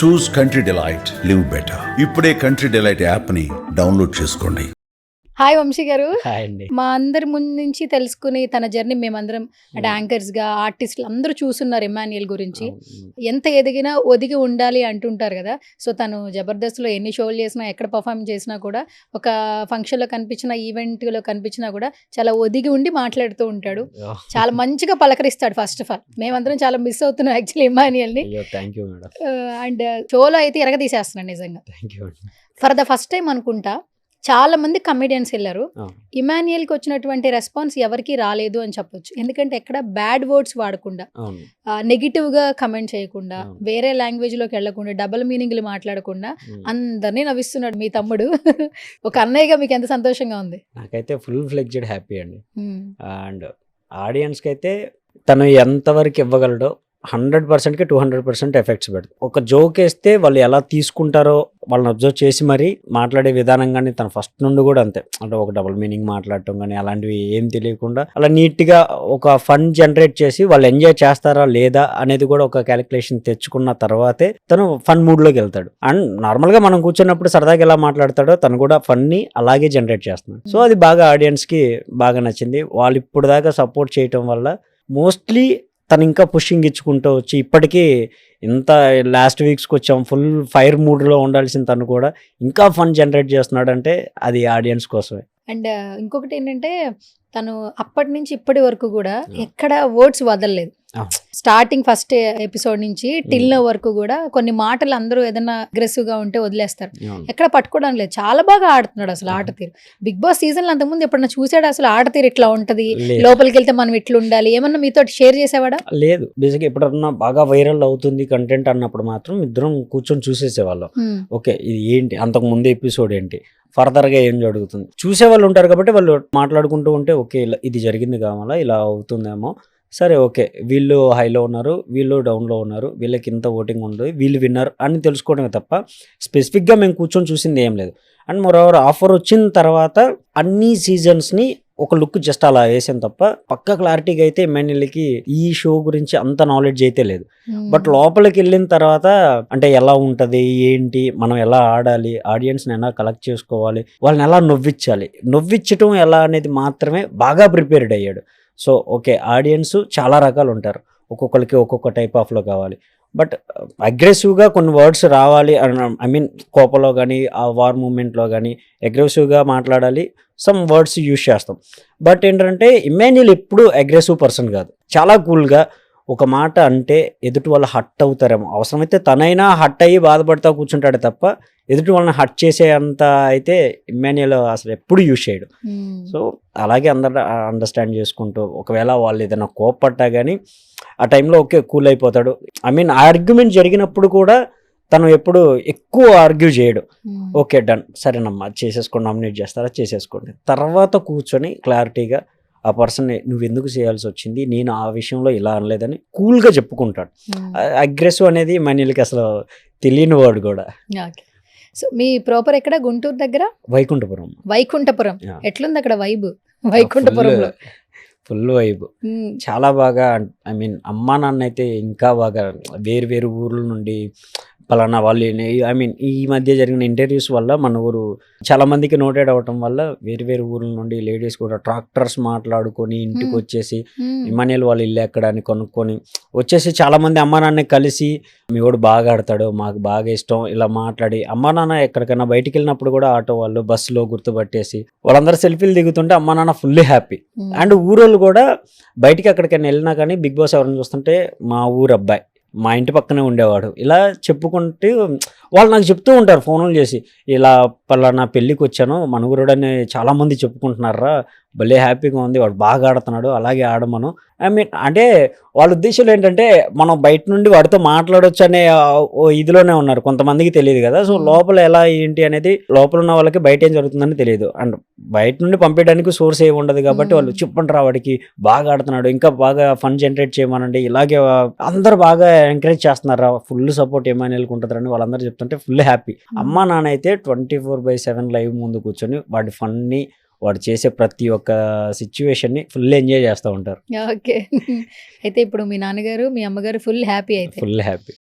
చూస్ country delight, live better. ఇప్పుడే country delight యాప్ని download చేసుకోండి. హాయ్ వంశీ గారు. హాయ్ అండి. మా అందరి ముందు నుంచి తెలుసుకుని తన జర్నీ మేమందరం అంటే యాంకర్స్ గా ఆర్టిస్టులు అందరూ చూస్తున్నారు ఇమాన్యుయల్ గురించి. ఎంత ఎదిగినా ఒదిగి ఉండాలి అంటుంటారు కదా. సో తను జబర్దస్త్ లో ఎన్ని షోలు చేసినా, ఎక్కడ పర్ఫార్మ్ చేసినా కూడా, ఒక ఫంక్షన్ లో కనిపించిన, ఈవెంట్ లో కనిపించినా కూడా చాలా ఒదిగి ఉండి మాట్లాడుతూ ఉంటాడు. చాలా మంచిగా పలకరిస్తాడు. ఫస్ట్ ఆఫ్ ఆల్ మేమందరం చాలా మిస్ అవుతున్నాం యాక్చువల్లీ ఇమాన్యుయల్ ని. అండ్ షోలో అయితే ఎరగదీసేస్తున్నాడు నిజంగా. ఫర్ ద ఫస్ట్ టైం అనుకుంటా చాలా మంది కమెడియన్స్ వెళ్ళారు. ఇమాన్యుయల్కి వచ్చినటువంటి రెస్పాన్స్ ఎవరికి రాలేదు అని చెప్పొచ్చు. ఎందుకంటే ఎక్కడ బ్యాడ్ వర్డ్స్ వాడకుండా, నెగిటివ్ గా కమెంట్ చేయకుండా, వేరే లాంగ్వేజ్ లోకి వెళ్లకుండా, డబుల్ మీనింగ్లు మాట్లాడకుండా అందరినీ నవ్విస్తున్నాడు మీ తమ్ముడు. ఒక అన్నయ్యగా మీకు ఎంత సంతోషంగా ఉంది? నాకైతే ఫుల్ ఫ్లెడ్జ్డ్ హ్యాపీ అండి. అండ్ ఆడియన్స్ కి అయితే తను ఎంతవరకు ఇవ్వగలడో 100%కి 200% ఎఫెక్ట్స్ పెడతారు. ఒక జోక్ వేస్తే వాళ్ళు ఎలా తీసుకుంటారో వాళ్ళని అబ్జర్వ్ చేసి మరి మాట్లాడే విధానం కానీ తన ఫస్ట్ నుండి కూడా అంతే. అంటే ఒక డబుల్ మీనింగ్ మాట్లాడటం కానీ అలాంటివి ఏం తెలియకుండా అలా నీట్గా ఒక ఫన్ జనరేట్ చేసి వాళ్ళు ఎంజాయ్ చేస్తారా లేదా అనేది కూడా ఒక క్యాలిక్యులేషన్ తెచ్చుకున్న తర్వాతే తను ఫన్ మూడ్లోకి వెళ్తాడు. అండ్ నార్మల్గా మనం కూర్చున్నప్పుడు సరదాగా ఎలా మాట్లాడతాడో తను కూడా ఫన్ని అలాగే జనరేట్ చేస్తున్నాడు. సో అది బాగా ఆడియన్స్కి బాగా నచ్చింది. వాళ్ళు ఇప్పుడు దాకా సపోర్ట్ చేయటం వల్ల మోస్ట్లీ తను ఇంకా పుషింగ్ ఇచ్చుకుంటూ వచ్చి ఇప్పటికీ ఇంత లాస్ట్ వీక్స్కి వచ్చాం ఫుల్ ఫైర్ మూడ్లో ఉండాల్సిన తను కూడా ఇంకా ఫన్ జనరేట్ చేస్తున్నాడు అంటే అది ఆడియన్స్ కోసమే. అండ్ ఇంకొకటి ఏంటంటే తను అప్పటి నుంచి ఇప్పటి వరకు కూడా ఎక్కడ వర్డ్స్ వదలలేదు. స్టార్టింగ్ ఫస్ట్ ఎపిసోడ్ నుంచి టిల్ వరకు కూడా కొన్ని మాటలు అందరూ ఏదైనా అగ్రెసివ్ గా ఉంటే వదిలేస్తారు, ఎక్కడ పట్టుకోవడానికి లేదు. చాలా బాగా ఆడుతున్నాడు అసలు ఆట తీరు. బిగ్ బాస్ సీజన్ అంతకుముందు ఎప్పుడన్నా చూసాడు అసలు ఆట తీరు ఇట్లా ఉంటది, లోపలికి వెళ్తే మనం ఇట్లా ఉండాలి, ఏమన్నా మీతో షేర్ చేసేవాడా? లేదు, బేసిక్ ఎప్పుడన్నా బాగా వైరల్ అవుతుంది కంటెంట్ అన్నప్పుడు మాత్రం ఇద్దరం కూర్చొని చూసేసేవాళ్ళం. ఓకే ఇది ఏంటి, అంతకు ముందు ఎపిసోడ్ ఏంటి, ఫర్దర్గా ఏం జరుగుతుంది చూసేవాళ్ళు ఉంటారు కాబట్టి వాళ్ళు మాట్లాడుకుంటూ ఉంటే ఓకే ఇది జరిగింది కావాలా, ఇలా అవుతుందేమో, సరే ఓకే వీళ్ళు హైలో ఉన్నారు, వీళ్ళు డౌన్లో ఉన్నారు, వీళ్ళకి ఇంత ఓటింగ్ ఉంది, వీళ్ళు విన్నర్ అని తెలుసుకోవడమే తప్ప స్పెసిఫిక్గా మేము కూర్చొని చూసింది ఏం లేదు. అండ్ మరోవర్ ఆఫర్ వచ్చిన తర్వాత అన్ని సీజన్స్ని ఒక లుక్ జస్ట్ అలా వేసాను తప్ప పక్క క్లారిటీగా అయితే ఇమాన్యుయల్కి ఈ షో గురించి అంత నాలెడ్జ్ అయితే లేదు. బట్ లోపలికి వెళ్ళిన తర్వాత అంటే ఎలా ఉంటుంది ఏంటి, మనం ఎలా ఆడాలి, ఆడియన్స్ని ఎలా కలెక్ట్ చేసుకోవాలి, వాళ్ళని ఎలా నవ్వించటం ఎలా అనేది మాత్రమే బాగా ప్రిపేర్డ్ అయ్యాడు. సో ఓకే ఆడియన్స్ చాలా రకాలు ఉంటారు, ఒక్కొక్కరికి ఒక్కొక్క టైప్ ఆఫ్లో కావాలి. బట్ అగ్రెసివ్గా కొన్ని వర్డ్స్ రావాలి, ఐ మీన్ కోపంలో కానీ ఆ వార్ మూమెంట్లో కానీ అగ్రెసివ్గా మాట్లాడాలి, సమ్ వర్డ్స్ యూజ్ చేస్తాం. బట్ ఏంటంటే ఇమాన్యుయల్ ఎప్పుడు అగ్రెసివ్ పర్సన్ కాదు, చాలా కూల్గా ఒక మాట అంటే ఎదుటి వాళ్ళు హట్ అవుతారేమో, అవసరమైతే తనైనా హట్ అయ్యి బాధపడతా కూర్చుంటాడు తప్ప ఎదుటి వాళ్ళని హట్ చేసే అంత అయితే ఇమాన్యుయల్ అసలు ఎప్పుడు యూజ్ చేయడు. సో అలాగే అందరూ అండర్స్టాండ్ చేసుకుంటూ ఒకవేళ వాళ్ళు ఏదైనా కోప్పట్టా కానీ ఆ టైంలో ఓకే కూల్ అయిపోతాడు. ఐ మీన్ ఆర్గ్యుమెంట్ జరిగినప్పుడు కూడా తను ఎప్పుడు ఎక్కువ ఆర్గ్యూ చేయడు. ఓకే డన్, సరేనమ్మా చేసేసుకోండి, నామినేట్ చేస్తారా చేసేసుకోండి, తర్వాత కూర్చొని క్లారిటీగా ఆ పర్సన్ నువ్వు ఎందుకు చేయాల్సి వచ్చింది, నేను ఆ విషయంలో ఇలా అనలేదని కూల్గా చెప్పుకుంటాడు. అగ్రెసివ్ అనేది ఇమాన్యుయల్కి అసలు తెలియని వర్డ్ కూడా. సో మీ ప్రాపర్ ఎక్కడ? గుంటూరు దగ్గర వైకుంఠపురం. ఎట్లుంది అక్కడ వైబ్? వైకుంఠపురంలో ఫుల్ వైబ్, చాలా బాగా. ఐ మీన్ అమ్మా నాన్న అయితే ఇంకా బాగా వేరు ఊర్ల నుండి పలానా వాళ్ళు, ఐ మీన్ ఈ మధ్య జరిగిన ఇంటర్వ్యూస్ వల్ల మన ఊరు చాలా మందికి నోటెడ్ అవ్వటం వల్ల వేరు ఊర్ల నుండి లేడీస్ కూడా ట్రాక్టర్స్ మాట్లాడుకొని ఇంటికి వచ్చేసి ఇమాన్యుయల్ వాళ్ళ ఇల్లు ఎక్కడ అని కనుక్కొని వచ్చేసి చాలా మంది అమ్మా నాన్న కలిసి మీ వాడు బాగా ఆడతాడు, మాకు బాగా ఇష్టం, ఇలా మాట్లాడి అమ్మా నాన్న ఎక్కడికైనా బయటికి వెళ్ళినప్పుడు కూడా ఆటో వాళ్ళు బస్సులో గుర్తుపట్టేసి వాళ్ళందరూ సెల్ఫీలు దిగుతుంటే అమ్మా నాన్న ఫుల్లీ హ్యాపీ. అండ్ ఊరోళ్ళు కూడా బయటికి ఎక్కడికైనా వెళ్ళినా కానీ బిగ్ బాస్ ఎవరైనా చూస్తుంటే మా ఊరు అబ్బాయి, మా ఇంటి పక్కనే ఉండేవాడు, ఇలా చెప్పుకుంటూ వాళ్ళు నాకు చెప్తూ ఉంటారు ఫోన్లు చేసి, ఇలా పలానా పెళ్ళికి వచ్చాను మన ఊరుడని చాలామంది చెప్పుకుంటున్నారా, భలే హ్యాపీగా ఉంది, వాడు బాగా ఆడుతున్నాడు, అలాగే ఆడమను. ఐ మీన్ అంటే వాళ్ళ ఉద్దేశాలు ఏంటంటే మనం బయట నుండి వాడితో మాట్లాడొచ్చు అనే ఇదిలోనే ఉన్నారు, కొంతమందికి తెలియదు కదా. సో లోపల ఎలా ఏంటి అనేది లోపల ఉన్న వాళ్ళకి బయట ఏం జరుగుతుందని తెలియదు. అండ్ బయట నుండి పంపించడానికి సోర్స్ ఏమి ఉండదు కాబట్టి వాళ్ళు చెప్పండి వాడికి బాగా ఆడుతున్నాడు, ఇంకా బాగా ఫన్ జనరేట్ చేయమనండి, ఇలాగే అందరూ బాగా ఎంకరేజ్ చేస్తున్నారా, ఫుల్ సపోర్ట్ ఇమాన్యుయల్కి ఉంటుందని వాళ్ళందరూ చెప్తుంటే ఫుల్ హ్యాపీ. అమ్మా నాన్న అయితే 24/7 లైవ్ ముందు కూర్చొని వాడి ఫన్ని వాడు చేసే ప్రతి ఒక్క సిచ్యువేషన్ని ఫుల్ ఎంజాయ్ చేస్తూ ఉంటారు. ఓకే. అయితే ఇప్పుడు మీ నాన్నగారు మీ అమ్మగారు ఫుల్ హ్యాపీ. అయితే ఫుల్ హ్యాపీ.